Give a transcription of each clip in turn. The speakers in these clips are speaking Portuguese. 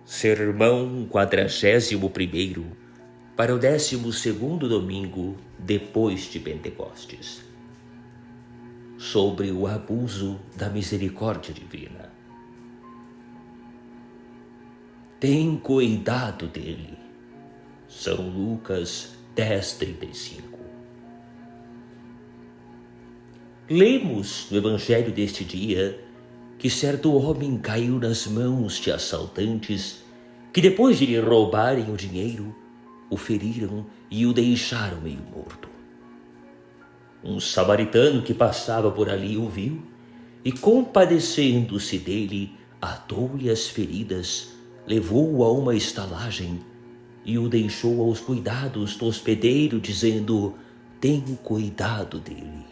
Sermão 41º para o 12º domingo depois de Pentecostes. Sobre o abuso da misericórdia divina. Tem cuidado dele. São Lucas 10:35. Lemos no evangelho deste dia que certo homem caiu nas mãos de assaltantes que, depois de lhe roubarem o dinheiro, o feriram e o deixaram meio morto. Um samaritano que passava por ali o viu e, compadecendo-se dele, atou-lhe as feridas, levou-o a uma estalagem e o deixou aos cuidados do hospedeiro, dizendo: "Tem cuidado dele."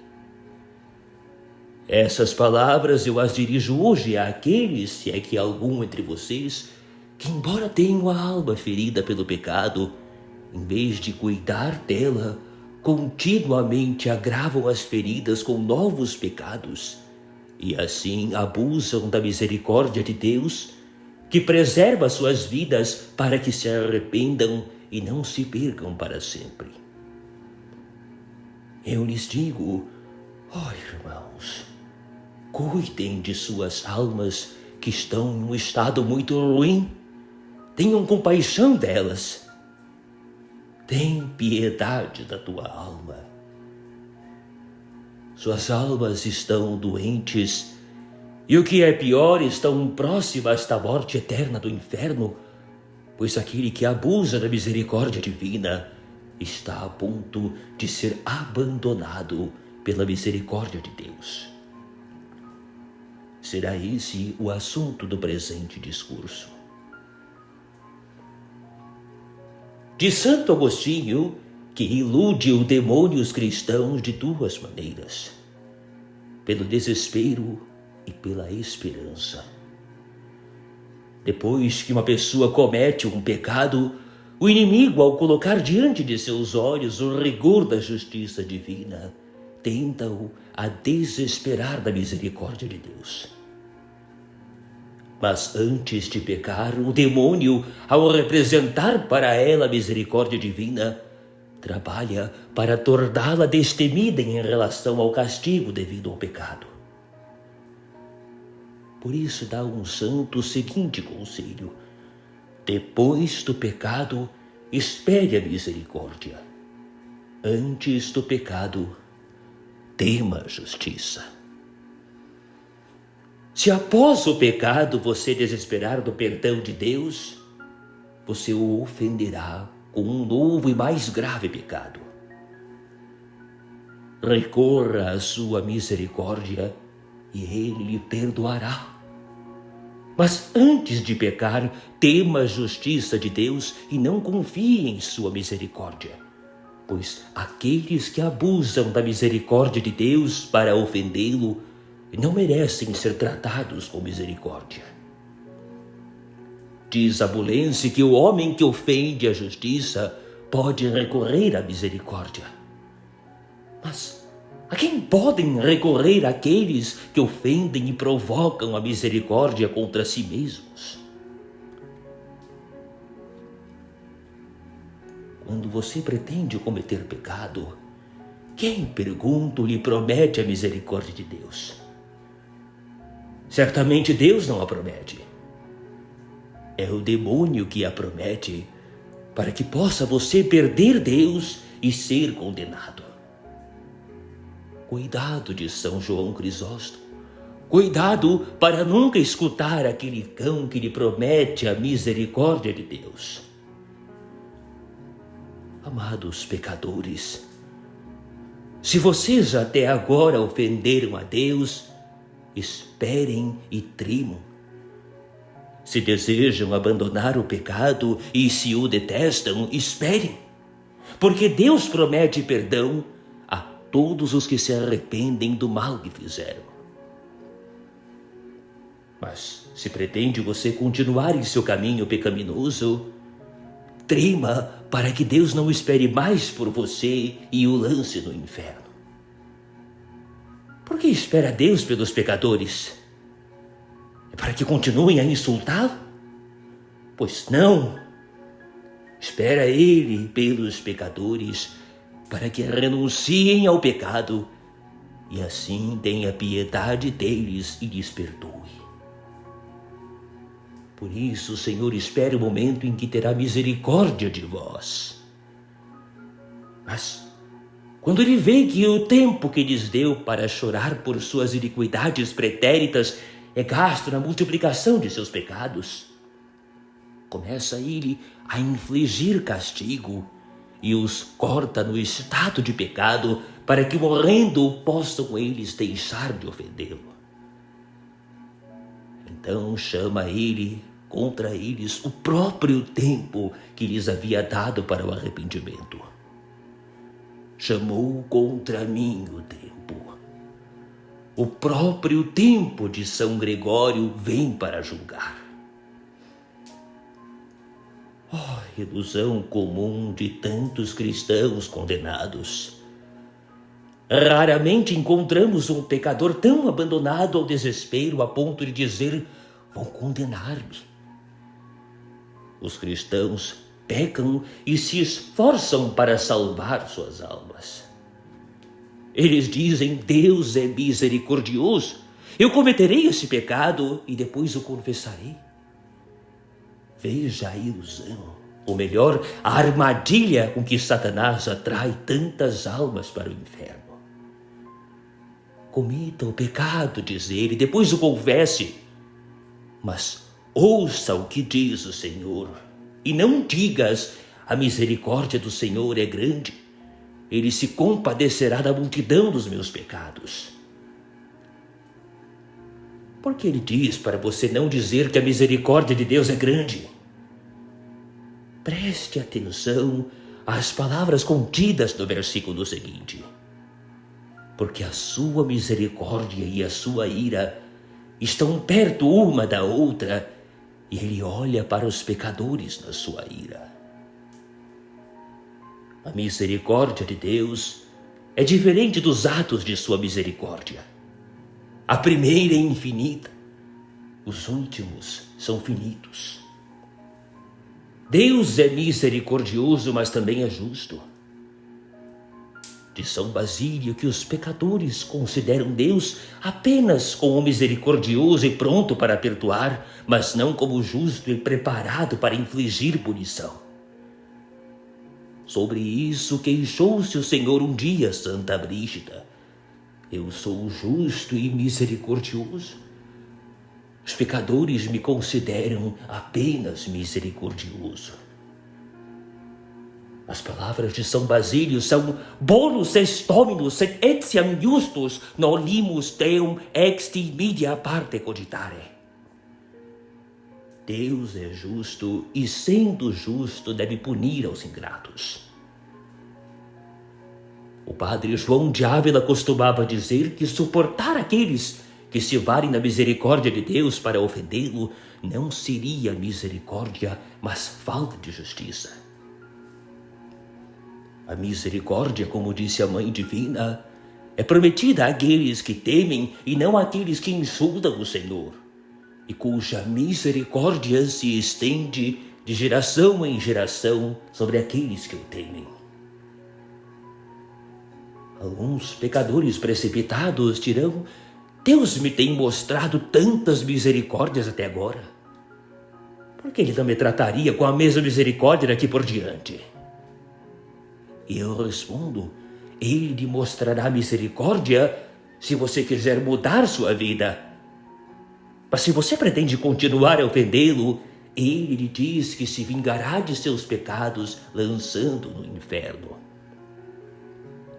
Essas palavras eu as dirijo hoje àqueles, se é que algum entre vocês, que embora tenham a alma ferida pelo pecado, em vez de cuidar dela, continuamente agravam as feridas com novos pecados, e assim abusam da misericórdia de Deus, que preserva suas vidas para que se arrependam e não se percam para sempre. Eu lhes digo, irmãos, cuidem de suas almas que estão em um estado muito ruim. Tenham compaixão delas. Tem piedade da tua alma. Suas almas estão doentes e, o que é pior, estão próximas da morte eterna do inferno, pois aquele que abusa da misericórdia divina está a ponto de ser abandonado pela misericórdia de Deus. Será esse o assunto do presente discurso. De Santo Agostinho, que ilude o demônio os cristãos de duas maneiras: pelo desespero e pela esperança. Depois que uma pessoa comete um pecado, o inimigo, ao colocar diante de seus olhos o rigor da justiça divina, tenta-o a desesperar da misericórdia de Deus. Mas antes de pecar, o demônio, ao representar para ela a misericórdia divina, trabalha para torná-la destemida em relação ao castigo devido ao pecado. Por isso dá um santo o seguinte conselho: depois do pecado, espere a misericórdia. Antes do pecado, tema a justiça. Se após o pecado você desesperar do perdão de Deus, você o ofenderá com um novo e mais grave pecado. Recorra à sua misericórdia e Ele lhe perdoará. Mas antes de pecar, tema a justiça de Deus e não confie em sua misericórdia, pois aqueles que abusam da misericórdia de Deus para ofendê-lo não merecem ser tratados com misericórdia. Diz Abulense que o homem que ofende a justiça pode recorrer à misericórdia. Mas a quem podem recorrer aqueles que ofendem e provocam a misericórdia contra si mesmos? Quando você pretende cometer pecado, quem, pergunto, lhe promete a misericórdia de Deus? Certamente Deus não a promete. É o demônio que a promete, para que possa você perder Deus e ser condenado. Cuidado de São João Crisóstomo. Cuidado para nunca escutar aquele cão que lhe promete a misericórdia de Deus. Amados pecadores, se vocês até agora ofenderam a Deus, esperem e tremam. Se desejam abandonar o pecado e se o detestam, esperem, porque Deus promete perdão a todos os que se arrependem do mal que fizeram. Mas se pretende você continuar em seu caminho pecaminoso, trema para que Deus não espere mais por você e o lance no inferno. Por que espera Deus pelos pecadores? É para que continuem a insultá-lo? Pois não. Espera ele pelos pecadores, para que renunciem ao pecado, e assim tenha piedade deles e lhes perdoe. Por isso, o Senhor espera o momento em que terá misericórdia de vós. Mas, quando ele vê que o tempo que lhes deu para chorar por suas iniquidades pretéritas é gasto na multiplicação de seus pecados, começa ele a infligir castigo e os corta no estado de pecado, para que, morrendo, possam eles deixar de ofendê-lo. Então chama ele contra eles o próprio tempo que lhes havia dado para o arrependimento. Chamou contra mim o tempo. O próprio tempo de São Gregório vem para julgar. Oh, ilusão comum de tantos cristãos condenados. Raramente encontramos um pecador tão abandonado ao desespero a ponto de dizer: vão condenar-me. Os cristãos pecam e se esforçam para salvar suas almas. Eles dizem: Deus é misericordioso, eu cometerei esse pecado e depois o confessarei. Veja a ilusão, ou melhor, a armadilha com que Satanás atrai tantas almas para o inferno. Cometa o pecado, diz ele, depois o confesse. Mas ouça o que diz o Senhor, e não digas: a misericórdia do Senhor é grande, ele se compadecerá da multidão dos meus pecados. Porque ele diz para você não dizer que a misericórdia de Deus é grande? Preste atenção às palavras contidas no versículo seguinte. Porque a sua misericórdia e a sua ira estão perto uma da outra, e ele olha para os pecadores na sua ira. A misericórdia de Deus é diferente dos atos de sua misericórdia. A primeira é infinita, os últimos são finitos. Deus é misericordioso, mas também é justo. De São Basílio que os pecadores consideram Deus apenas como misericordioso e pronto para perdoar, mas não como justo e preparado para infligir punição. Sobre isso queixou-se o Senhor um dia, Santa Brígida. Eu sou justo e misericordioso. Os pecadores me consideram apenas misericordioso. As palavras de São Basílio são bonus est hominus et etiam justus nolimus Deum exti media parte cogitare. Deus é justo e, sendo justo, deve punir aos ingratos. O padre João de Ávila costumava dizer que suportar aqueles que se valem da misericórdia de Deus para ofendê-lo não seria misericórdia, mas falta de justiça. A misericórdia, como disse a Mãe Divina, é prometida àqueles que temem e não àqueles que insultam o Senhor, e cuja misericórdia se estende de geração em geração sobre aqueles que o temem. Alguns pecadores precipitados dirão: Deus me tem mostrado tantas misericórdias até agora. Por que ele não me trataria com a mesma misericórdia daqui por diante? E eu respondo: ele lhe mostrará misericórdia se você quiser mudar sua vida. Mas se você pretende continuar a ofendê-lo, ele lhe diz que se vingará de seus pecados, lançando no inferno.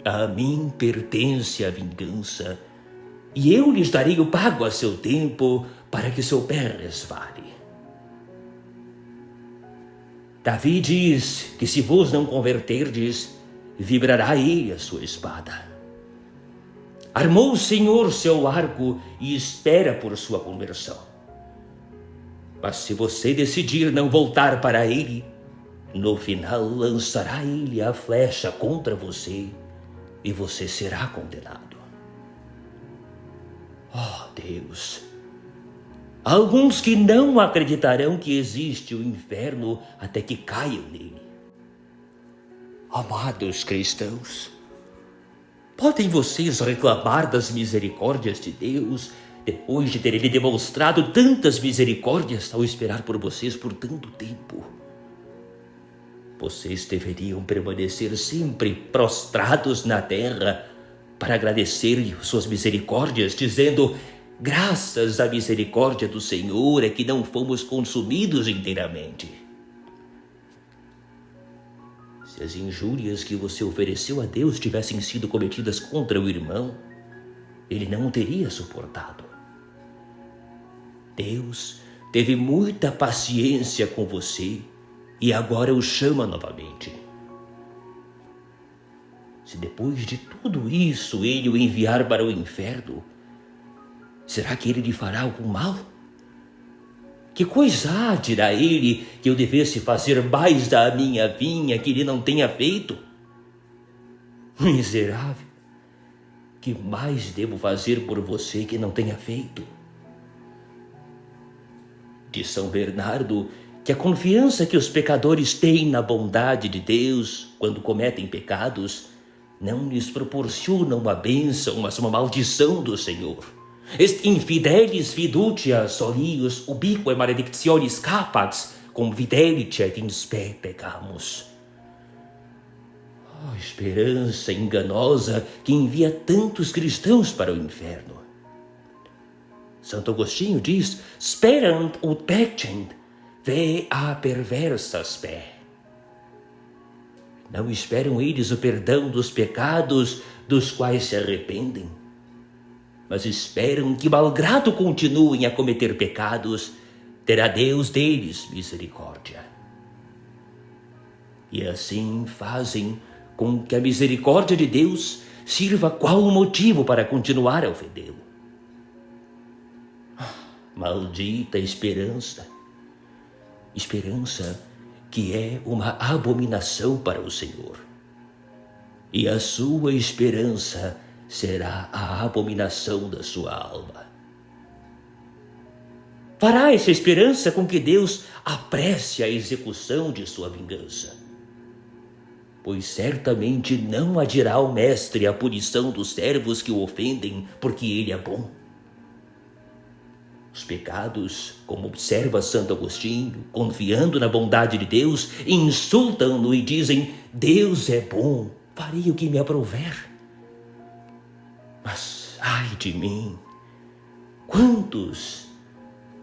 A mim pertence a vingança, e eu lhes darei o pago a seu tempo, para que seu pé resvale. Davi diz que se vos não converterdes, vibrará ele a sua espada. Armou o Senhor seu arco e espera por sua conversão. Mas se você decidir não voltar para ele, no final lançará ele a flecha contra você e você será condenado. Oh Deus, Há alguns que não acreditarão que existe o inferno até que caiam nele. Amados cristãos, podem vocês reclamar das misericórdias de Deus depois de ter Ele demonstrado tantas misericórdias ao esperar por vocês por tanto tempo? Vocês deveriam permanecer sempre prostrados na terra para agradecer suas misericórdias, dizendo: graças à misericórdia do Senhor é que não fomos consumidos inteiramente. Se as injúrias que você ofereceu a Deus tivessem sido cometidas contra o irmão, ele não o teria suportado. Deus teve muita paciência com você e agora o chama novamente. Se depois de tudo isso ele o enviar para o inferno, será que ele lhe fará algum mal? Que coisa há, dirá ele, que eu devesse fazer mais da minha vinha que ele não tenha feito? Miserável, que mais devo fazer por você que não tenha feito? Diz São Bernardo que a confiança que os pecadores têm na bondade de Deus quando cometem pecados não lhes proporciona uma bênção, mas uma maldição do Senhor. Est infidelis fiducia solius ubique maledictionis capax cum fidelite et in spe peccamus. Oh, esperança enganosa que envia tantos cristãos para o inferno. Santo Agostinho diz: sperant ut pecent, ve a perversa spe. Não esperam eles o perdão dos pecados dos quais se arrependem, mas esperam que, malgrado continuem a cometer pecados, terá Deus deles misericórdia. E assim fazem com que a misericórdia de Deus sirva qual motivo para continuar a ofendê-lo. Maldita esperança! Esperança que é uma abominação para o Senhor. E a sua esperança será a abominação da sua alma. Fará essa esperança com que Deus apresse a execução de sua vingança, pois certamente não adirá ao mestre a punição dos servos que o ofendem, porque ele é bom. Os pecados, como observa Santo Agostinho, confiando na bondade de Deus, insultam-no e dizem: Deus é bom, farei o que me aprouver. Mas, ai de mim,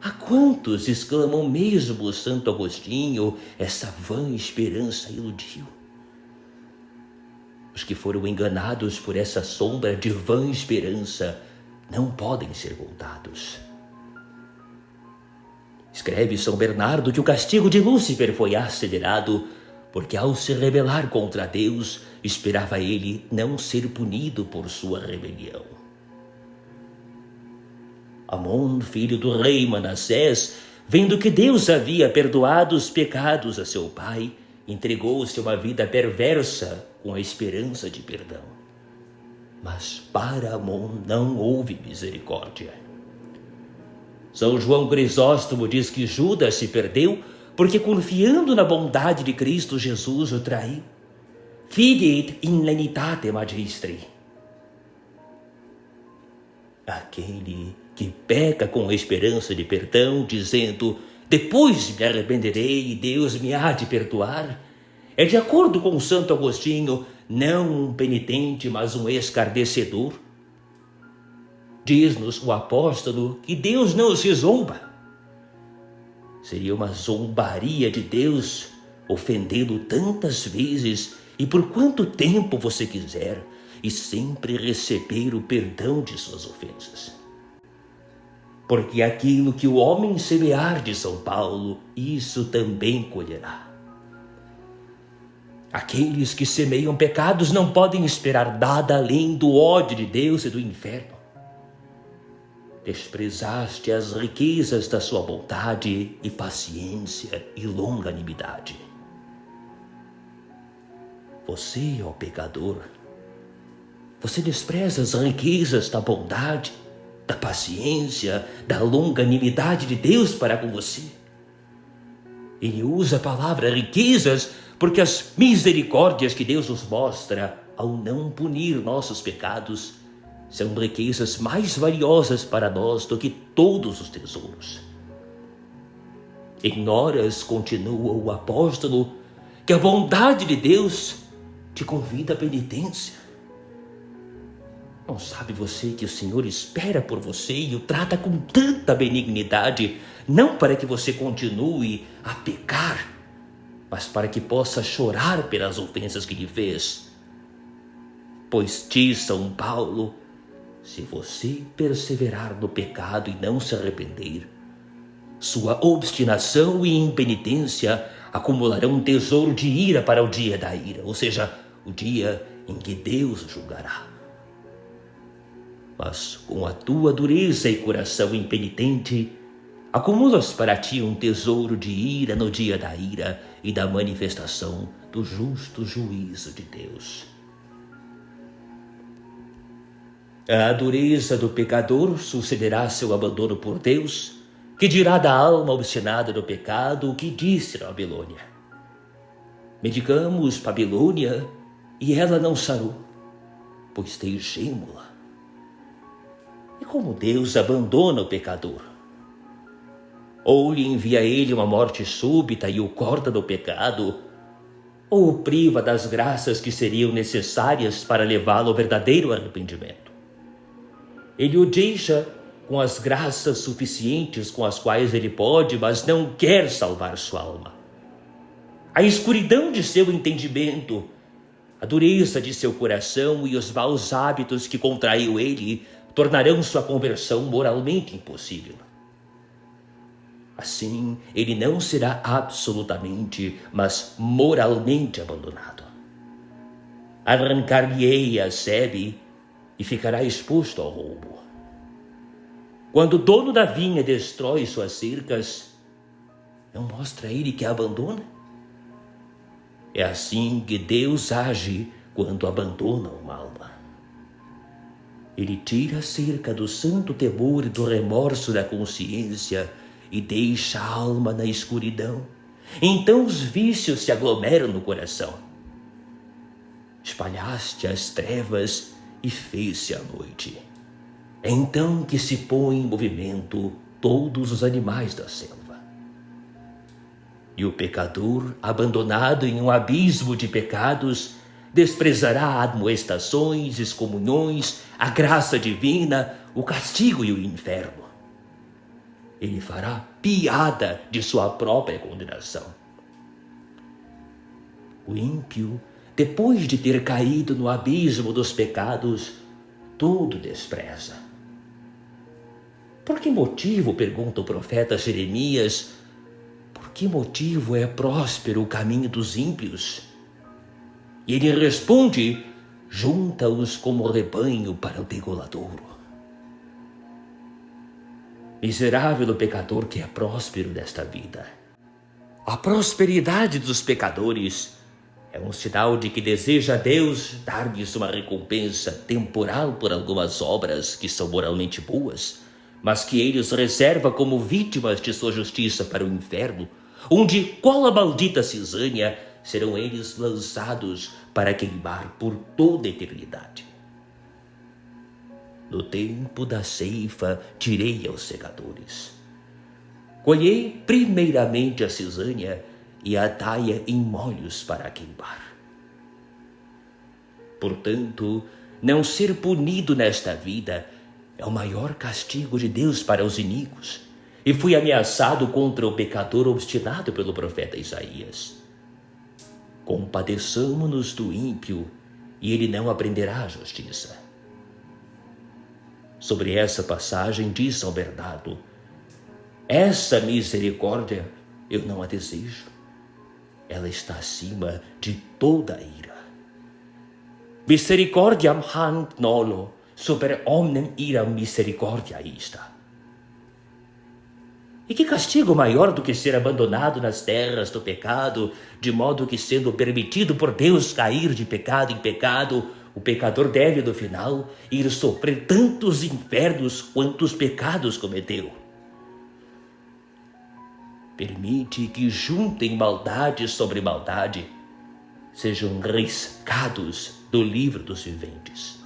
a quantos, exclamam mesmo Santo Agostinho, essa vã esperança iludiu? Os que foram enganados por essa sombra de vã esperança não podem ser voltados. Escreve São Bernardo que o castigo de Lúcifer foi acelerado, porque ao se rebelar contra Deus, esperava ele não ser punido por sua rebelião. Amon, filho do rei Manassés, vendo que Deus havia perdoado os pecados a seu pai, entregou-se a uma vida perversa com a esperança de perdão. Mas para Amon não houve misericórdia. São João Crisóstomo diz que Judas se perdeu porque, confiando na bondade de Cristo Jesus, o traiu. Fidit in lenitate magistri. Aquele que peca com a esperança de perdão, dizendo: depois me arrependerei e Deus me há de perdoar, é, de acordo com Santo Agostinho, não um penitente, mas um escarnecedor. Diz-nos o apóstolo que Deus não se zomba. Seria uma zombaria de Deus ofendê-lo tantas vezes e por quanto tempo você quiser, e sempre receber o perdão de suas ofensas. Porque aquilo que o homem semear, de São Paulo, isso também colherá. Aqueles que semeiam pecados não podem esperar nada além do ódio de Deus e do inferno. Desprezaste as riquezas da sua bondade e paciência e longanimidade. Você, ó pecador, você despreza as riquezas da bondade, da paciência, da longanimidade de Deus para com você. Ele usa a palavra riquezas porque as misericórdias que Deus nos mostra ao não punir nossos pecados são riquezas mais valiosas para nós do que todos os tesouros. Em horas, continua o apóstolo, que a bondade de Deus te convida à penitência. Não sabe você que o Senhor espera por você e o trata com tanta benignidade, não para que você continue a pecar, mas para que possa chorar pelas ofensas que lhe fez? Pois diz São Paulo, se você perseverar no pecado e não se arrepender, sua obstinação e impenitência acumularão um tesouro de ira para o dia da ira, ou seja, o dia em que Deus julgará. Mas com a tua dureza e coração impenitente, acumulas para ti um tesouro de ira no dia da ira e da manifestação do justo juízo de Deus. A dureza do pecador sucederá seu abandono por Deus, que dirá da alma obstinada do pecado o que disse na Babilônia. Medicamos Babilônia e ela não sarou, pois deixemo-la. E como Deus abandona o pecador? Ou lhe envia a ele uma morte súbita e o corta do pecado, ou o priva das graças que seriam necessárias para levá-lo ao verdadeiro arrependimento. Ele o deixa com as graças suficientes com as quais ele pode, mas não quer salvar sua alma. A escuridão de seu entendimento, a dureza de seu coração e os maus hábitos que contraiu ele tornarão sua conversão moralmente impossível. Assim, ele não será absolutamente, mas moralmente abandonado. Arrancar-lhe-ei a sebe e ficará exposto ao roubo. Quando o dono da vinha destrói suas cercas, não mostra a ele que a abandona? É assim que Deus age quando abandona uma alma. Ele tira a cerca do santo temor e do remorso da consciência e deixa a alma na escuridão. Então os vícios se aglomeram no coração. Espalhaste as trevas e fez-se a noite. É então que se põem em movimento todos os animais da selva. E o pecador, abandonado em um abismo de pecados, desprezará admoestações, excomunhões, a graça divina, o castigo e o inferno. Ele fará piada de sua própria condenação. O ímpio, depois de ter caído no abismo dos pecados, tudo despreza. Por que motivo, pergunta o profeta Jeremias, por que motivo é próspero o caminho dos ímpios? E ele responde, junta-os como rebanho para o degoladouro. Miserável o pecador que é próspero desta vida. A prosperidade dos pecadores é um sinal de que deseja Deus dar-lhes uma recompensa temporal por algumas obras que são moralmente boas, mas que ele os reserva como vítimas de sua justiça para o inferno, onde, qual a maldita cisânia, serão eles lançados para queimar por toda a eternidade. No tempo da ceifa tirei aos segadores. Colhei primeiramente a cisânia e atai-a em molhos para queimar. Portanto, não ser punido nesta vida é o maior castigo de Deus para os iníquos, e fui ameaçado contra o pecador obstinado pelo profeta Isaías. Compadeçamo-nos do ímpio, e ele não aprenderá a justiça. Sobre essa passagem diz São Bernardo, essa misericórdia eu não a desejo. Ela está acima de toda a ira. Misericordiam hanc nolo, super omnem iram misericordia ista. E que castigo maior do que ser abandonado nas terras do pecado, de modo que, sendo permitido por Deus cair de pecado em pecado, o pecador deve, no final, ir sofrer tantos infernos quantos pecados cometeu. Permite que juntem maldade sobre maldade, sejam riscados do livro dos viventes.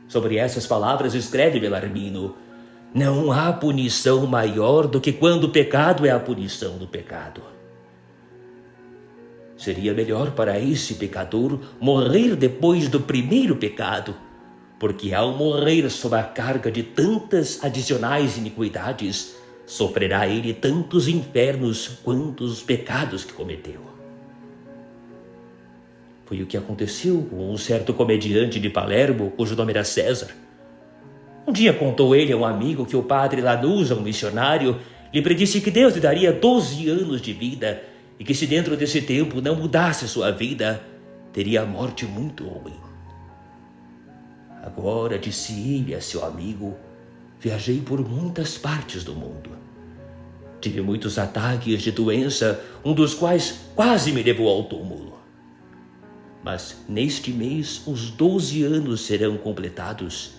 Sobre essas palavras escreve Belarmino: não há punição maior do que quando o pecado é a punição do pecado. Seria melhor para esse pecador morrer depois do primeiro pecado, porque ao morrer sob a carga de tantas adicionais iniquidades, sofrerá ele tantos infernos quantos os pecados que cometeu. Foi o que aconteceu com um certo comediante de Palermo, cujo nome era César. Um dia contou ele a um amigo que o padre Lanuza, um missionário, lhe predisse que Deus lhe daria 12 anos de vida e que se dentro desse tempo não mudasse sua vida, teria a morte muito ruim. Agora, disse ele a seu amigo, viajei por muitas partes do mundo. Tive muitos ataques de doença, um dos quais quase me levou ao túmulo. Mas neste mês os 12 anos serão completados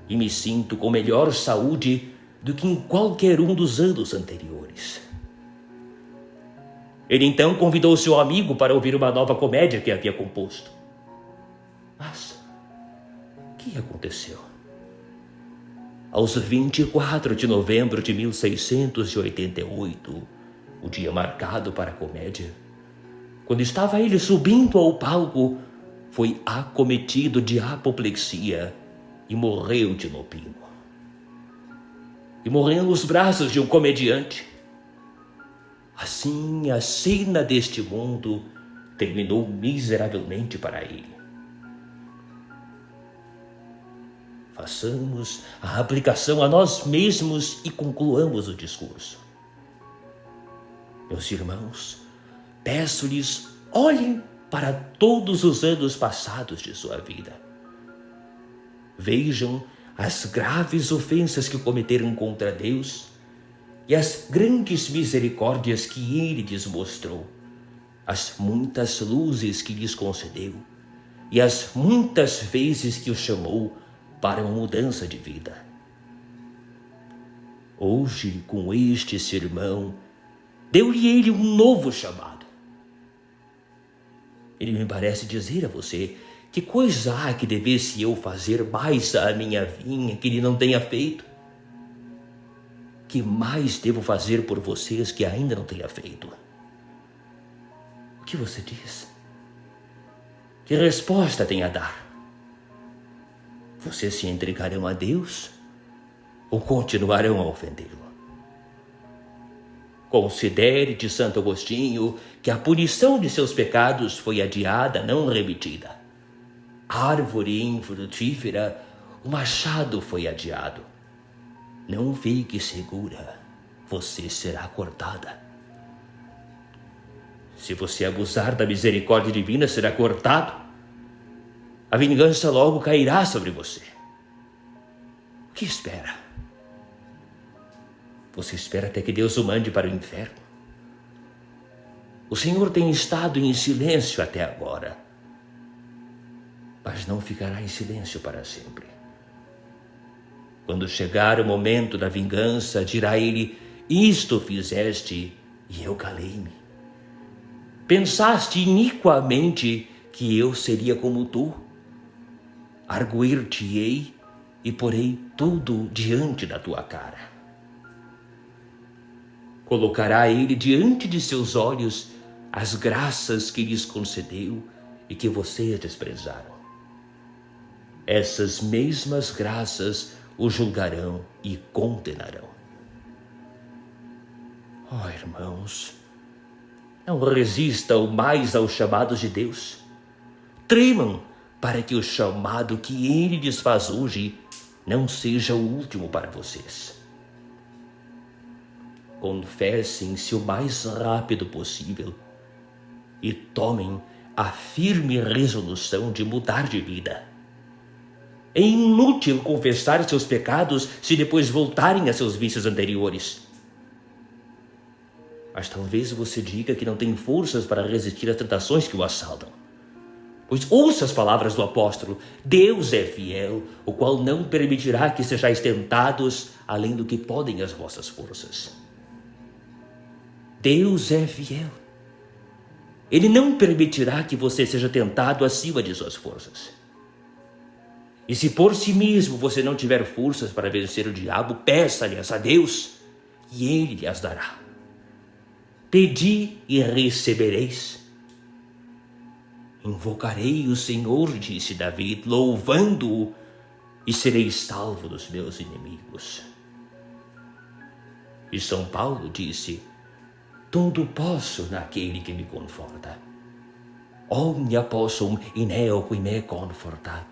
e me sinto com melhor saúde do que em qualquer um dos anos anteriores. Ele então convidou seu amigo para ouvir uma nova comédia que havia composto. Mas o que aconteceu? Aos 24 de novembro de 1688, o dia marcado para a comédia, quando estava ele subindo ao palco, foi acometido de apoplexia e morreu de nopino. E morreu nos braços de um comediante. Assim, a cena deste mundo terminou miseravelmente para ele. Façamos a aplicação a nós mesmos e concluamos o discurso. Meus irmãos, peço-lhes, olhem para todos os anos passados de sua vida. Vejam as graves ofensas que cometeram contra Deus e as grandes misericórdias que Ele lhes mostrou, as muitas luzes que lhes concedeu e as muitas vezes que os chamou para uma mudança de vida. Hoje, com este sermão, deu-lhe Ele um novo chamado. Ele me parece dizer a você: que coisa há que devesse eu fazer mais à minha vinha que Ele não tenha feito? Que mais devo fazer por vocês que ainda não tenha feito? O que você diz? Que resposta tem a dar? Vocês se entregarão a Deus ou continuarão a ofendê-lo? Considere de Santo Agostinho que a punição de seus pecados foi adiada, não remitida. Árvore infrutífera, o machado foi adiado. Não fique segura, você será cortada. Se você abusar da misericórdia divina, será cortado. A vingança logo cairá sobre você. O que espera? Você espera até que Deus o mande para o inferno? O Senhor tem estado em silêncio até agora, mas não ficará em silêncio para sempre. Quando chegar o momento da vingança, dirá Ele: isto fizeste e eu calei-me. Pensaste iniquamente que eu seria como tu. Arguir-te-ei e porei tudo diante da tua cara. Colocará Ele diante de seus olhos as graças que lhes concedeu e que vocês desprezaram. Essas mesmas graças o julgarão e condenarão. Oh, irmãos, não resistam mais aos chamados de Deus. Tremam para que o chamado que Ele lhes faz hoje não seja o último para vocês. Confessem-se o mais rápido possível e tomem a firme resolução de mudar de vida. É inútil confessar seus pecados se depois voltarem a seus vícios anteriores. Mas talvez você diga que não tem forças para resistir às tentações que o assaltam. Pois ouça as palavras do apóstolo: Deus é fiel, o qual não permitirá que sejais tentados além do que podem as vossas forças. Deus é fiel. Ele não permitirá que você seja tentado acima de suas forças. E se por si mesmo você não tiver forças para vencer o diabo, peça-lhes a Deus e Ele lhes dará. Pedi e recebereis. Invocarei o Senhor, disse Davi, louvando-o, e serei salvo dos meus inimigos. E São Paulo disse: tudo posso naquele que me conforta. Omnia possum in eo qui me conforta.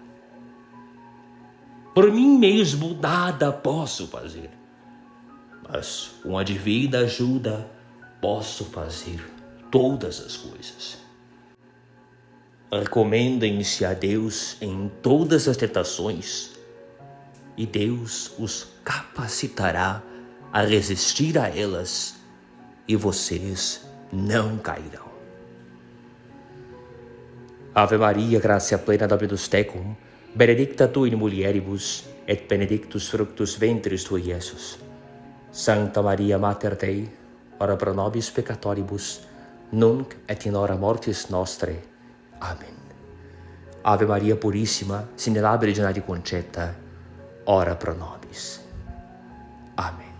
Por mim mesmo nada posso fazer, mas com a divina ajuda posso fazer todas as coisas. Recomendem-se a Deus em todas as tentações e Deus os capacitará a resistir a elas e vocês não cairão. Ave Maria, gratia plena, Dominus tecum, benedicta tu in mulieribus, et benedictus fructus ventris tui, Iesus. Santa Maria Mater Dei, ora pro nobis peccatoribus, nunc et in hora mortis nostrae. Amen. Ave Maria Purissima, sine labore concepta, ora pro nobis. Amen.